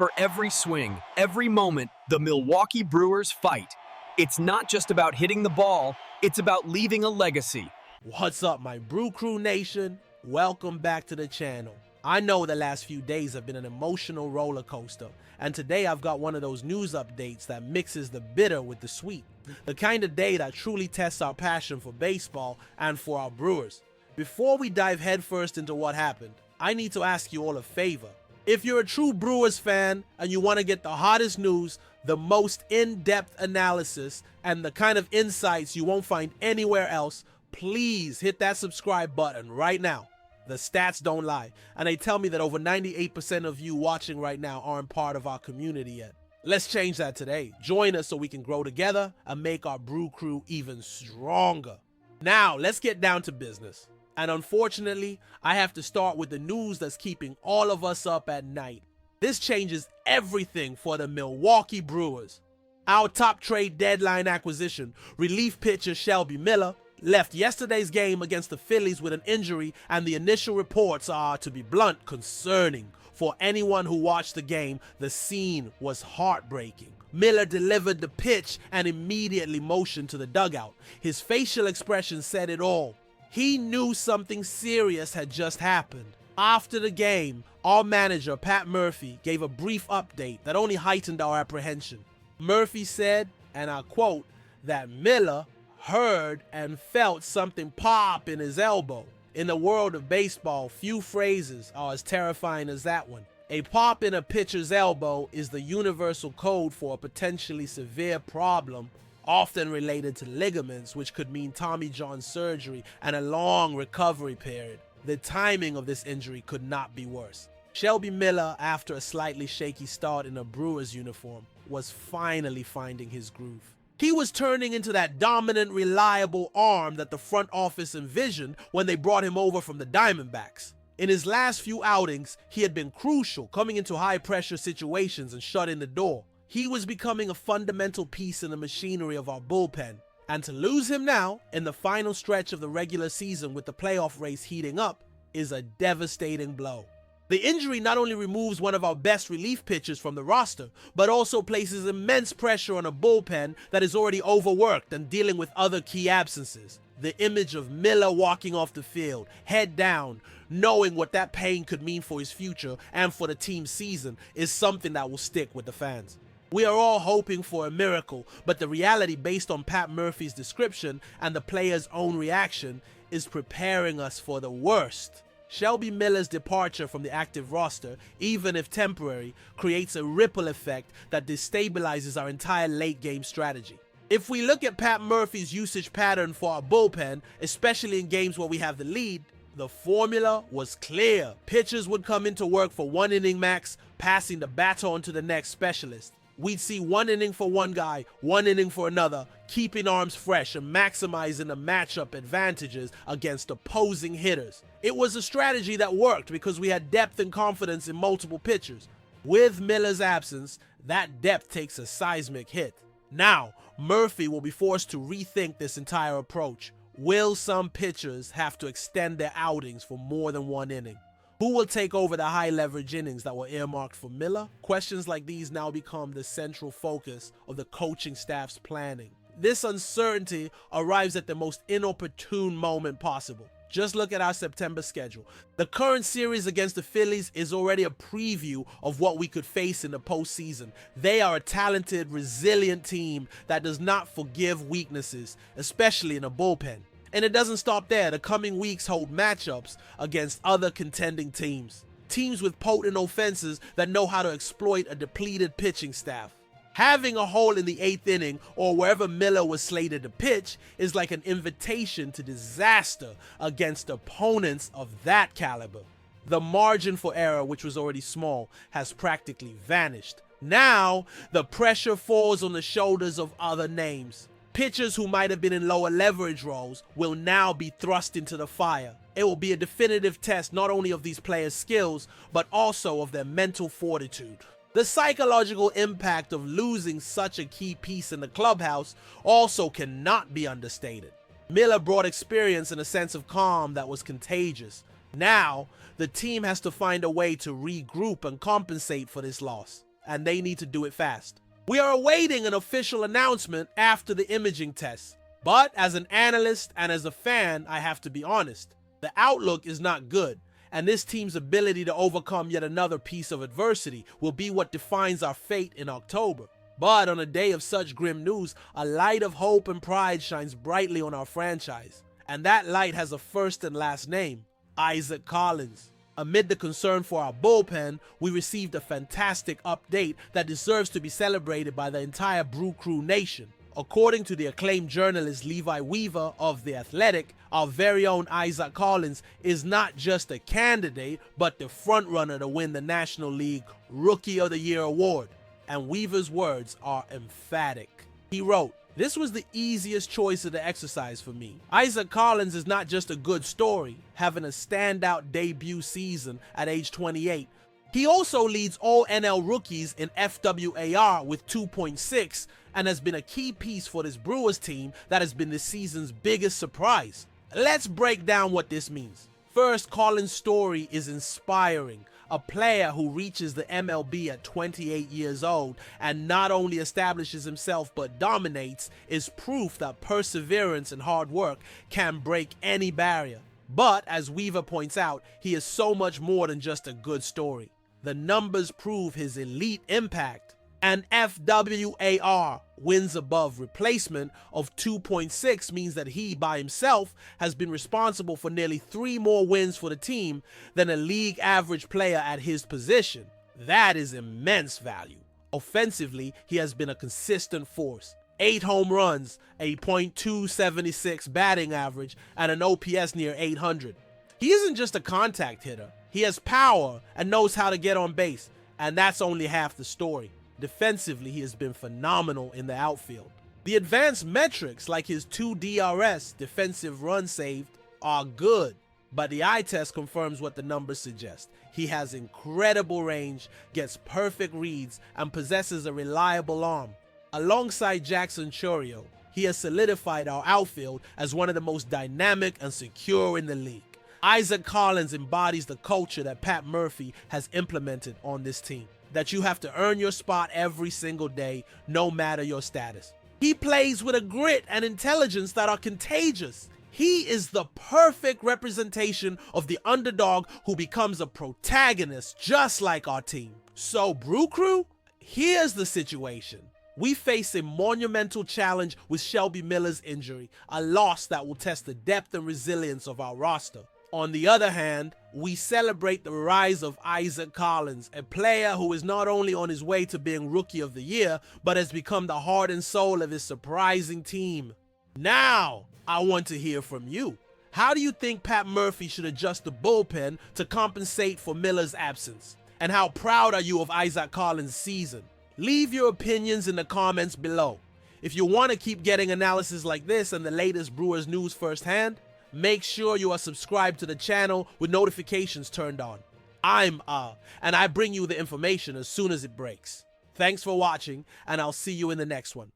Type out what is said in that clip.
For every swing, every moment, the Milwaukee Brewers fight. It's not just about hitting the ball, it's about leaving a legacy. What's up, my Brew Crew Nation? Welcome back to the channel. I know the last few days have been an emotional roller coaster, and today I've got one of those news updates that mixes the bitter with the sweet. The kind of day that truly tests our passion for baseball and for our Brewers. Before we dive headfirst into what happened, I need to ask you all a favor. If you're a true Brewers fan and you want to get the hottest news, the most in-depth analysis, and the kind of insights you won't find anywhere else, please hit that subscribe button right now. The stats don't lie, and they tell me that over 98% of you watching right now aren't part of our community yet. Let's change that today. Join us so we can grow together and make our Brew Crew even stronger. Now, let's get down to business. And unfortunately, I have to start with the news that's keeping all of us up at night. This changes everything for the Milwaukee Brewers. Our top trade deadline acquisition, relief pitcher Shelby Miller, left yesterday's game against the Phillies with an injury, and the initial reports are, to be blunt, concerning. For anyone who watched the game, the scene was heartbreaking. Miller delivered the pitch and immediately motioned to the dugout. His facial expression said it all. He knew something serious had just happened. After the game, our manager, Pat Murphy, gave a brief update that only heightened our apprehension. Murphy said, and I quote, that Miller heard and felt something pop in his elbow. In the world of baseball, few phrases are as terrifying as that one. A pop in a pitcher's elbow is the universal code for a potentially severe problem, often related to ligaments, which could mean Tommy John surgery and a long recovery period. The timing of this injury could not be worse. Shelby Miller, after a slightly shaky start in a Brewers uniform, was finally finding his groove. He was turning into that dominant, reliable arm that the front office envisioned when they brought him over from the Diamondbacks. In his last few outings, he had been crucial, coming into high-pressure situations and shutting the door. He was becoming a fundamental piece in the machinery of our bullpen. And to lose him now, in the final stretch of the regular season with the playoff race heating up, is a devastating blow. The injury not only removes one of our best relief pitchers from the roster, but also places immense pressure on a bullpen that is already overworked and dealing with other key absences. The image of Miller walking off the field, head down, knowing what that pain could mean for his future and for the team's season, is something that will stick with the fans. We are all hoping for a miracle, but the reality based on Pat Murphy's description and the player's own reaction is preparing us for the worst. Shelby Miller's departure from the active roster, even if temporary, creates a ripple effect that destabilizes our entire late-game strategy. If we look at Pat Murphy's usage pattern for our bullpen, especially in games where we have the lead, the formula was clear. Pitchers would come into work for 1 inning max, passing the baton to the next specialist. We'd see 1 inning for one guy, 1 inning for another, keeping arms fresh and maximizing the matchup advantages against opposing hitters. It was a strategy that worked because we had depth and confidence in multiple pitchers. With Miller's absence, that depth takes a seismic hit. Now, Murphy will be forced to rethink this entire approach. Will some pitchers have to extend their outings for more than 1 inning? Who will take over the high-leverage innings that were earmarked for Miller? Questions like these now become the central focus of the coaching staff's planning. This uncertainty arrives at the most inopportune moment possible. Just look at our September schedule. The current series against the Phillies is already a preview of what we could face in the postseason. They are a talented, resilient team that does not forgive weaknesses, especially in a bullpen. And it doesn't stop there. The coming weeks hold matchups against other contending teams. Teams with potent offenses that know how to exploit a depleted pitching staff. Having a hole in the 8th inning or wherever Miller was slated to pitch is like an invitation to disaster against opponents of that caliber. The margin for error, which was already small, has practically vanished. Now, the pressure falls on the shoulders of other names. Pitchers who might have been in lower leverage roles will now be thrust into the fire. It will be a definitive test not only of these players' skills, but also of their mental fortitude. The psychological impact of losing such a key piece in the clubhouse also cannot be understated. Miller brought experience and a sense of calm that was contagious. Now, the team has to find a way to regroup and compensate for this loss. and they need to do it fast. We are awaiting an official announcement after the imaging test. But as an analyst and as a fan, I have to be honest. The outlook is not good, and this team's ability to overcome yet another piece of adversity will be what defines our fate in October. But on a day of such grim news, a light of hope and pride shines brightly on our franchise. And that light has a first and last name, Isaac Collins. Amid the concern for our bullpen, we received a fantastic update that deserves to be celebrated by the entire Brew Crew nation. According to the acclaimed journalist Levi Weaver of The Athletic, our very own Isaac Collins is not just a candidate, but the frontrunner to win the National League Rookie of the Year award. And Weaver's words are emphatic. He wrote, "This was the easiest choice of the exercise for me. Isaac Collins is not just a good story, having a standout debut season at age 28. He also leads all NL rookies in FWAR with 2.6 and has been a key piece for this Brewers team that has been this season's biggest surprise." Let's break down what this means. First, Collins' story is inspiring. A player who reaches the MLB at 28 years old and not only establishes himself but dominates is proof that perseverance and hard work can break any barrier. But as Weaver points out, he is so much more than just a good story. The numbers prove his elite impact. An FWAR, wins above replacement, of 2.6 means that he by himself has been responsible for nearly 3 more wins for the team than a league average player at his position. That is immense value. Offensively, he has been a consistent force. 8 home runs, a .276 batting average, and an OPS near 800. He isn't just a contact hitter. He has power and knows how to get on base, and that's only half the story. Defensively, he has been phenomenal in the outfield. The advanced metrics like his 2 DRS, defensive run saved, are good, but the eye test confirms what the numbers suggest. He has incredible range, gets perfect reads, and possesses a reliable arm. Alongside Jackson Chourio, he has solidified our outfield as one of the most dynamic and secure in the league. Isaac Collins embodies the culture that Pat Murphy has implemented on this team, that you have to earn your spot every single day, no matter your status. He plays with a grit and intelligence that are contagious. He is the perfect representation of the underdog who becomes a protagonist just like our team. So Brew Crew, here's the situation. We face a monumental challenge with Shelby Miller's injury, a loss that will test the depth and resilience of our roster. On the other hand, we celebrate the rise of Isaac Collins, a player who is not only on his way to being Rookie of the Year, but has become the heart and soul of his surprising team. Now, I want to hear from you. How do you think Pat Murphy should adjust the bullpen to compensate for Miller's absence? And how proud are you of Isaac Collins' season? Leave your opinions in the comments below. If you want to keep getting analysis like this and the latest Brewers news firsthand, make sure you are subscribed to the channel with notifications turned on. I'm and I bring you the information as soon as it breaks. Thanks for watching, and I'll see you in the next one.